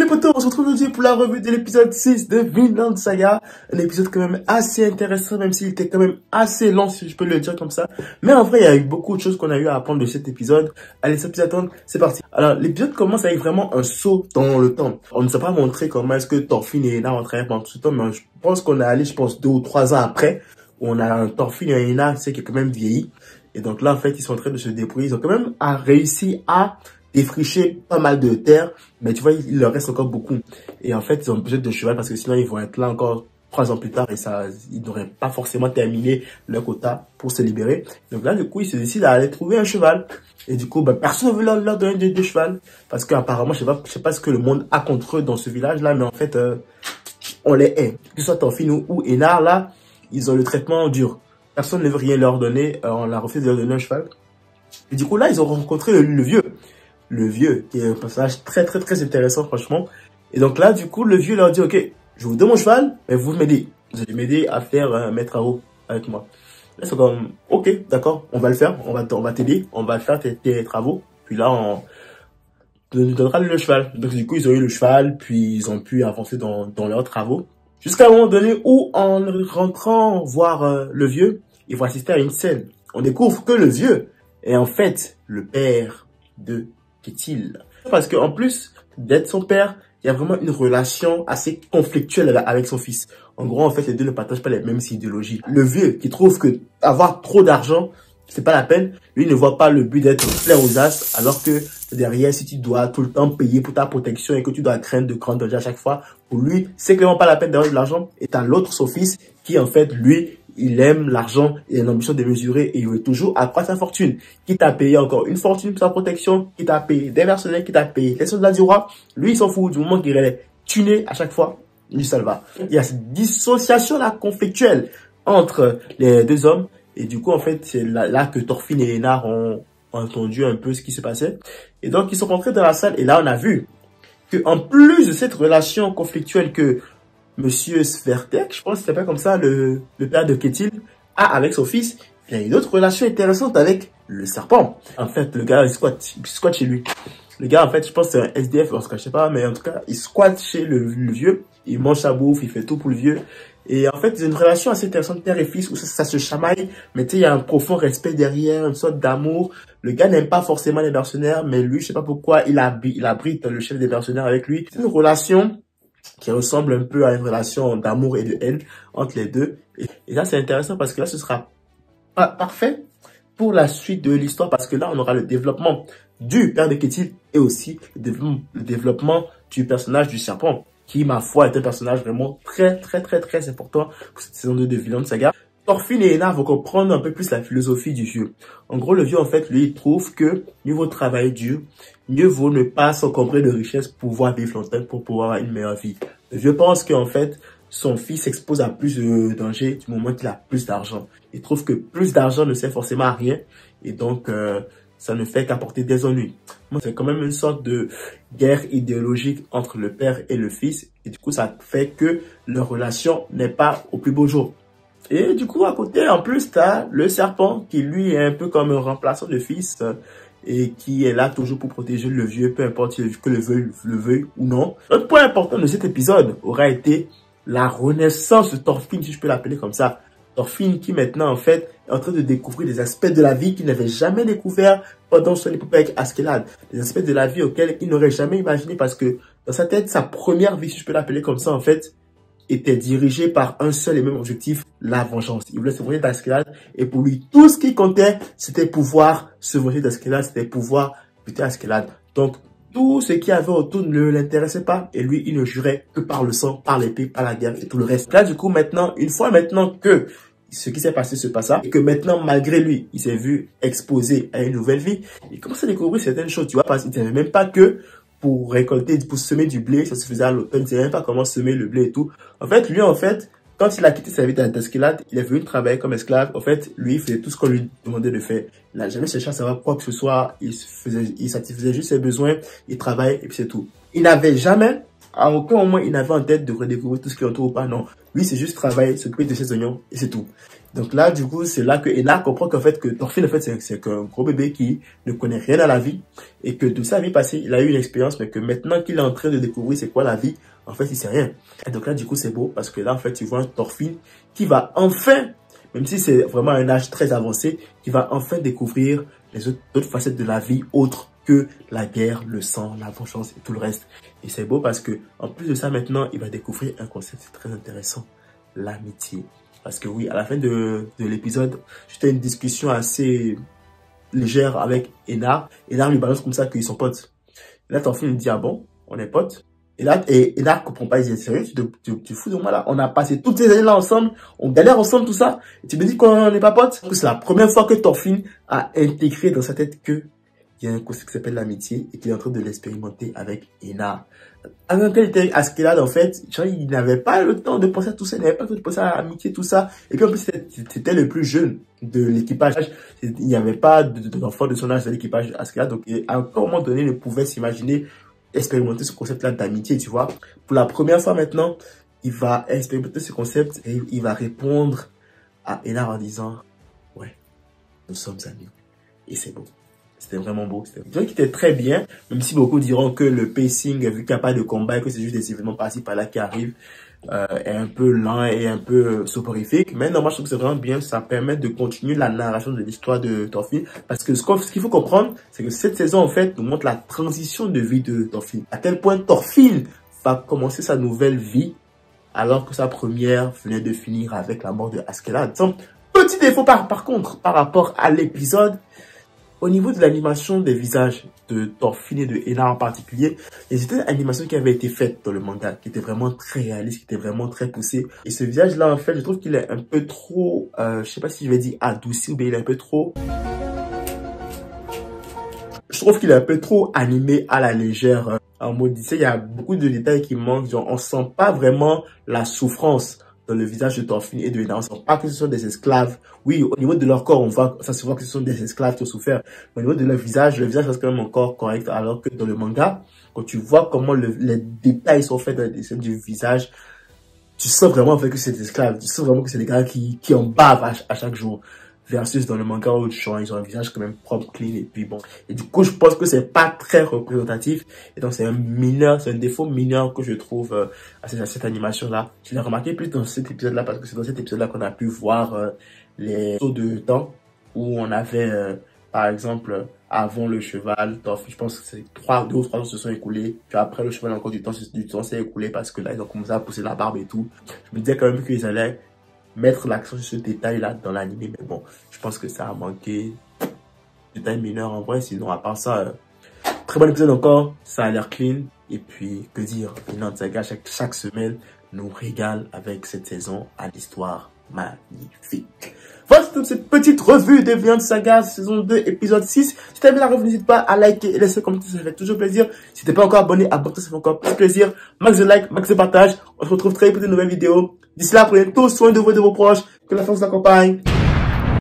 les potos, on se retrouve aujourd'hui pour la revue de l'épisode 6 de Vinland Saga. Un épisode quand même assez intéressant, même s'il était quand même assez lent, si je peux le dire comme ça. Mais en vrai, il y a eu beaucoup de choses qu'on a eu à apprendre de cet épisode. Allez, sans plus attendre, c'est parti. Alors, l'épisode commence avec vraiment un saut dans le temps. On ne nous a pas montré comment est-ce que Thorfinn et Einar ont travaillé pendant tout ce temps, mais je pense qu'on est allé, 2 ou 3 ans après, où on a un Thorfinn et un Einar, qui est quand même vieilli. Et donc là, en fait, ils sont en train de se débrouiller. Ils ont quand même réussi à défricher pas mal de terre, mais tu vois, il leur reste encore beaucoup. Et en fait, ils ont besoin de cheval parce que sinon, ils vont être là encore 3 ans plus tard et ça, ils n'auraient pas forcément terminé leur quota pour se libérer. Donc là, du coup, ils se décident à aller trouver un cheval. Et du coup, personne ne veut leur donner de cheval parce qu'apparemment, je sais pas ce que le monde a contre eux dans ce village-là, mais en fait, on les hait. Que ce soit Thorfinn ou Einar, là, ils ont le traitement dur. Personne ne veut rien leur donner, on leur refuse de leur donner un cheval. Et du coup, là, ils ont rencontré le vieux. Le vieux, qui est un personnage très intéressant, franchement. Et donc là, du coup, le vieux leur dit, ok, je vous donne mon cheval, mais vous m'aidez. Vous allez m'aider à faire mes travaux avec moi. Là, c'est comme, ok, d'accord, on va le faire, on va t'aider, on va faire tes travaux. Puis là, on nous donnera le cheval. Donc du coup, ils ont eu le cheval, puis ils ont pu avancer dans leurs travaux. Jusqu'à un moment donné où, en rentrant voir le vieux, ils vont assister à une scène. On découvre que le vieux est en fait le père de Ketil. Parce qu'en plus d'être son père, il y a vraiment une relation assez conflictuelle avec son fils. En gros, en fait, les deux ne partagent pas les mêmes idéologies. Le vieux, qui trouve que avoir trop d'argent, c'est pas la peine, lui ne voit pas le but d'être plein aux as, alors que derrière, si tu dois tout le temps payer pour ta protection et que tu dois craindre de grands dangers à chaque fois, pour lui, c'est clairement pas la peine d'avoir de l'argent. Et t'as l'autre, son fils, qui en fait, lui, il aime l'argent, il a l'ambition démesurée et il veut toujours accroître sa fortune. Quitte à payer encore une fortune pour sa protection, quitte à payer des mercenaires, quitte à payer les soldats du roi, lui il s'en fout du moment qu'il est tuné à chaque fois, lui ça le va. Il y a cette dissociation là conflictuelle entre les deux hommes et du coup en fait c'est là que Thorfinn et Einar ont entendu un peu ce qui se passait. Et donc ils sont rentrés dans la salle et là on a vu que en plus de cette relation conflictuelle que Monsieur Svertek, je pense que c'est pas comme ça, le père de Ketil, a avec son fils, il y a une autre relation intéressante avec le serpent. En fait, le gars, il squatte chez lui. Le gars, en fait, je pense que c'est un SDF, en tout cas, je sais pas, mais en tout cas, il squatte chez le vieux, il mange sa bouffe, il fait tout pour le vieux. Et en fait, c'est une relation assez intéressante, père et fils, où ça se chamaille, mais tu sais, il y a un profond respect derrière, une sorte d'amour. Le gars n'aime pas forcément les mercenaires, mais lui, je sais pas pourquoi, il abrite le chef des mercenaires avec lui. C'est une relation qui ressemble un peu à une relation d'amour et de haine entre les deux. Et là, c'est intéressant parce que là, ce sera parfait pour la suite de l'histoire parce que là, on aura le développement du père de Ketil et aussi le développement du personnage du serpent qui, ma foi, est un personnage vraiment très important pour cette saison 2 de Vinland Saga. Thorfinn et Einar vont comprendre un peu plus la philosophie du vieux. En gros, le vieux, en fait, lui, il trouve que mieux vaut travailler dur, mieux vaut ne pas s'encombrer de richesses pour pouvoir vivre longtemps, pour pouvoir avoir une meilleure vie. Le vieux pense qu'en fait, son fils s'expose à plus de dangers du moment qu'il a plus d'argent. Il trouve que plus d'argent ne sert forcément à rien et donc ça ne fait qu'apporter des ennuis. C'est quand même une sorte de guerre idéologique entre le père et le fils et du coup, ça fait que leur relation n'est pas au plus beau jour. Et du coup, à côté, en plus, t'as le serpent qui, lui, est un peu comme un remplaçant de fils et qui est là toujours pour protéger le vieux, peu importe que le veuille ou non. L'autre point important de cet épisode aura été la renaissance de Thorfinn, si je peux l'appeler comme ça. Thorfinn qui maintenant, en fait, est en train de découvrir des aspects de la vie qu'il n'avait jamais découvert pendant son épopée avec Askeladd. Des aspects de la vie auxquels il n'aurait jamais imaginé parce que dans sa tête, sa première vie, si je peux l'appeler comme ça, en fait, était dirigé par un seul et même objectif, la vengeance. Il voulait se venger d'Askeladd et pour lui, tout ce qui comptait, c'était pouvoir se venger d'Askeladd, c'était pouvoir buter Askeladd. Donc, tout ce qui avait autour ne l'intéressait pas et lui, il ne jurait que par le sang, par l'épée, par la guerre et tout le reste. Là, du coup, maintenant, une fois maintenant que ce qui s'est passé se passa et que maintenant, malgré lui, il s'est vu exposé à une nouvelle vie, il commence à découvrir certaines choses, tu vois, parce qu'il ne savait même pas que pour récolter, pour semer du blé, ça se faisait à l'automne, il ne savait même pas comment semer le blé et tout. En fait, lui, quand il a quitté sa vie d'esclave, il est venu travailler comme esclave. En fait, lui, il faisait tout ce qu'on lui demandait de faire. Il n'a jamais cherché à savoir quoi que ce soit. Il satisfaisait juste ses besoins, il travaillait et puis c'est tout. Il n'avait jamais, à aucun moment, il n'avait en tête de redécouvrir tout ce qui entoure ou pas. Non. Lui, c'est juste travailler, s'occuper de ses oignons et c'est tout. Donc là, du coup, c'est là que Ena comprend qu'en fait, que Thorfinn, en fait, c'est qu'un gros bébé qui ne connaît rien à la vie et que de sa vie passée, il a eu une expérience, mais que maintenant qu'il est en train de découvrir c'est quoi la vie, en fait, il sait rien. Et donc là, du coup, c'est beau parce que là, en fait, tu vois un Thorfinn qui va enfin, même si c'est vraiment un âge très avancé, qui va enfin découvrir les autres facettes de la vie autres que la guerre, le sang, la vengeance et tout le reste. Et c'est beau parce que, en plus de ça, maintenant, il va découvrir un concept très intéressant, l'amitié. Parce que oui, à la fin de l'épisode, j'étais une discussion assez légère avec Enar. Enar lui balance comme ça qu'ils sont potes. Et là, Thorfinn lui dit, ah bon, on est potes? Et là, Enar comprend pas, il dit, sérieux, tu fous de moi là? On a passé toutes ces années là ensemble, on galère ensemble, tout ça. Et tu me dis qu'on n'est pas potes? C'est la première fois que Thorfinn a intégré dans sa tête que il y a un concept qui s'appelle l'amitié et qu'il est en train de l'expérimenter avec Enar. Avant qu'il était Askeladd, en fait, genre, il n'avait pas le temps de penser à tout ça, il n'avait pas le temps de penser à l'amitié, tout ça. Et puis en plus, c'était le plus jeune de l'équipage. Il n'y avait pas d'enfant de son âge dans l'équipage Askeladd. Donc, à un moment donné, il ne pouvait s'imaginer expérimenter ce concept-là d'amitié, tu vois. Pour la première fois maintenant, il va expérimenter ce concept et il va répondre à Enar en disant, ouais, nous sommes amis. Et c'est beau. C'était vraiment beau. Je dirais qu'il était très bien, même si beaucoup diront que le pacing, vu qu'il n'y a pas de combat et que c'est juste des événements par-ci par-là qui arrivent, est un peu lent et un peu soporifique. Mais non, moi je trouve que c'est vraiment bien. Ça permet de continuer la narration de l'histoire de Thorfinn. Parce que ce qu'il faut comprendre, c'est que cette saison, en fait, nous montre la transition de vie de Thorfinn. À tel point, Thorfinn va commencer sa nouvelle vie alors que sa première venait de finir avec la mort de Askeladd. Petit défaut par contre, par rapport à l'épisode, au niveau de l'animation des visages de Thorfinn et de Enar en particulier, c'était une animation qui avait été faite dans le manga, qui était vraiment très réaliste, qui était vraiment très poussée. Et ce visage-là, en fait, je trouve qu'il est un peu trop, je sais pas si je vais dire adouci ou bien il est un peu trop... Je trouve qu'il est un peu trop animé à la légère. En mode, tu sais, il y a beaucoup de détails qui manquent. Genre, on sent pas vraiment la souffrance dans le visage de Thorfinn et de Enar. On sent pas que ce sont des esclaves. Oui, au niveau de leur corps, ça se voit que ce sont des esclaves qui ont souffert. Mais au niveau de leur visage, le visage reste quand même encore correct. Alors que dans le manga, quand tu vois comment les détails sont faits dans les dessins du visage, tu sens vraiment en fait que c'est des esclaves. Tu sens vraiment que c'est des gars qui en bavent à chaque jour. Versus dans le manga où ils ont un visage quand même propre, clean et puis bon. Et du coup, je pense que c'est pas très représentatif. Et donc, c'est un défaut mineur que je trouve à cette animation-là. Je l'ai remarqué plus dans cet épisode-là parce que c'est dans cet épisode-là qu'on a pu voir les sauts de temps où on avait, par exemple, avant le cheval, je pense que c'est 2 ou 3 jours se sont écoulés. Puis après le cheval, encore du temps s'est écoulé parce que là, ils ont commencé à pousser la barbe et tout. Je me disais quand même qu'ils allaient mettre l'accent sur ce détail-là dans l'anime, mais bon, je pense que ça a manqué détail mineur en vrai, sinon à part ça, très bon épisode encore, ça a l'air clean, et puis, que dire, Vinland Saga, chaque semaine, nous régale avec cette saison à l'histoire magnifique. Voilà, c'est toute cette petite revue de Vinland Saga, saison 2, épisode 6. Si t'as aimé la revue, n'hésite pas à liker et laisser un commentaire, ça fait toujours plaisir. Si t'es pas encore abonné, abonne-toi, ça fait encore plus plaisir. Max de like, max de partage. On se retrouve très vite pour de nouvelles vidéos. D'ici là, prenez tous soin de vous et de vos proches. Que la force vous accompagne.